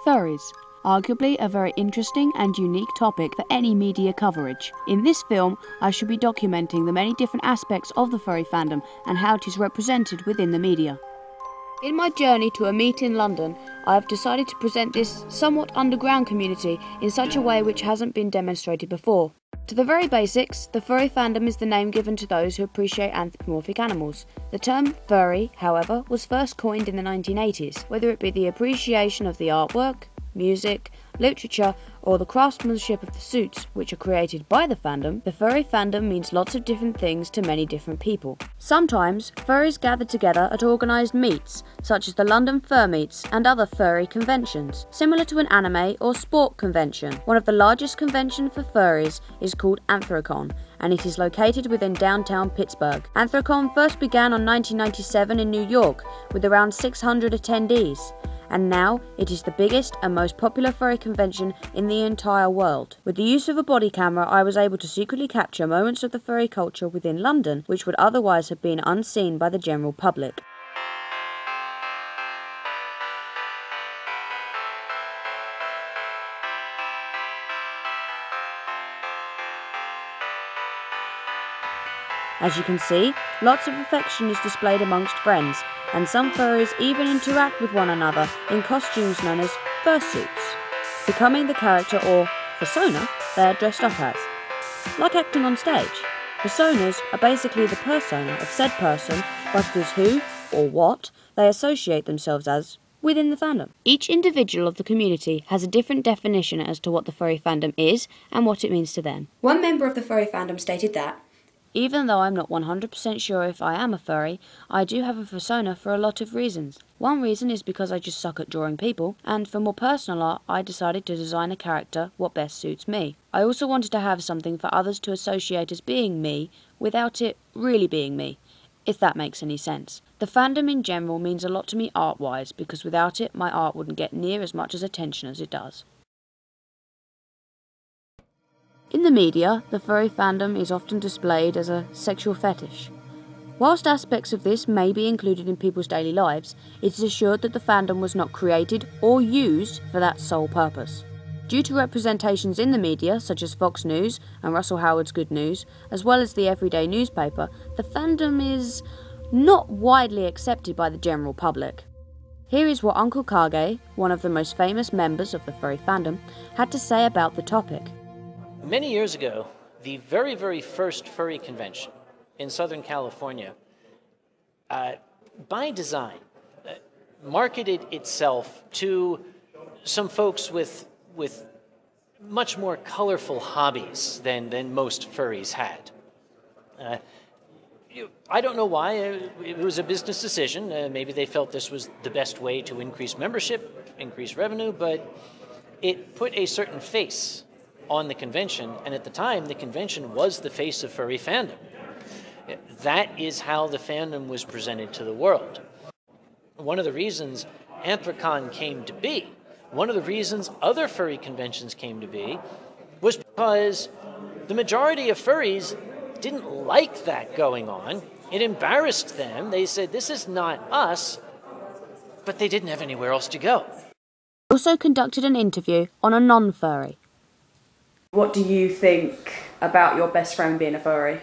Furries, arguably a very interesting and unique topic for any media coverage. In this film, I shall be documenting the many different aspects of the furry fandom and how it is represented within the media. In my journey to a meet in London, I have decided to present this somewhat underground community in such a way which hasn't been demonstrated before. To the very basics, the furry fandom is the name given to those who appreciate anthropomorphic animals. The term furry, however, was first coined in the 1980s, whether it be the appreciation of the artwork, music, literature, or the craftsmanship of the suits which are created by the fandom. The furry fandom means lots of different things to many different people. Sometimes, furries gather together at organised meets, such as the London Fur Meets and other furry conventions, similar to an anime or sport convention. One of the largest conventions for furries is called Anthrocon, and it is located within downtown Pittsburgh. Anthrocon first began on 1997 in New York, with around 600 attendees. And now it is the biggest and most popular furry convention in the entire world. With the use of a body camera, I was able to secretly capture moments of the furry culture within London which would otherwise have been unseen by the general public. As you can see, lots of affection is displayed amongst friends, and some furries even interact with one another in costumes known as fursuits, becoming the character or persona they are dressed up as. Like acting on stage, personas are basically the persona of said person, but it is who or what they associate themselves as within the fandom. Each individual of the community has a different definition as to what the furry fandom is and what it means to them. One member of the furry fandom stated that, "Even though I'm not 100% sure if I am a furry, I do have a persona for a lot of reasons. One reason is because I just suck at drawing people, and for more personal art, I decided to design a character what best suits me. I also wanted to have something for others to associate as being me, without it really being me, if that makes any sense. The fandom in general means a lot to me art-wise, because without it, my art wouldn't get near as much as attention as it does." In the media, the furry fandom is often displayed as a sexual fetish. Whilst aspects of this may be included in people's daily lives, it is assured that the fandom was not created or used for that sole purpose. Due to representations in the media, such as Fox News and Russell Howard's Good News, as well as the everyday newspaper, the fandom is not widely accepted by the general public. Here is what Uncle Kage, one of the most famous members of the furry fandom, had to say about the topic. Many years ago, the very, very first furry convention in Southern California, by design, marketed itself to some folks with much more colorful hobbies than most furries had. I don't know why. It was a business decision. Maybe they felt this was the best way to increase membership, increase revenue, but it put a certain face on the convention, and at the time, the convention was the face of furry fandom. That is how the fandom was presented to the world. One of the reasons Anthrocon came to be, one of the reasons other furry conventions came to be, was because the majority of furries didn't like that going on. It embarrassed them. They said, "This is not us," but they didn't have anywhere else to go. I also conducted an interview on a non-furry. What do you think about your best friend being a furry?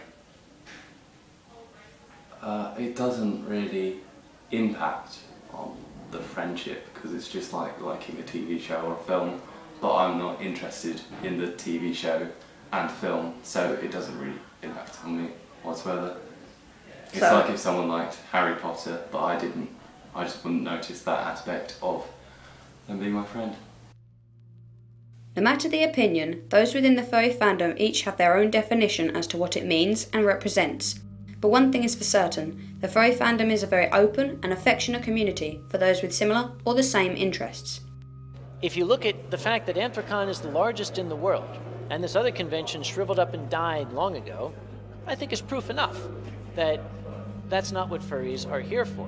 It doesn't really impact on the friendship because it's just like liking a TV show or a film, but I'm not interested in the TV show and film, so it doesn't really impact on me whatsoever. It's like if someone liked Harry Potter, but I didn't. I just wouldn't notice that aspect of them being my friend. No matter the opinion, those within the furry fandom each have their own definition as to what it means and represents. But one thing is for certain, the furry fandom is a very open and affectionate community for those with similar or the same interests. If you look at the fact that Anthrocon is the largest in the world, and this other convention shriveled up and died long ago, I think is proof enough that that's not what furries are here for.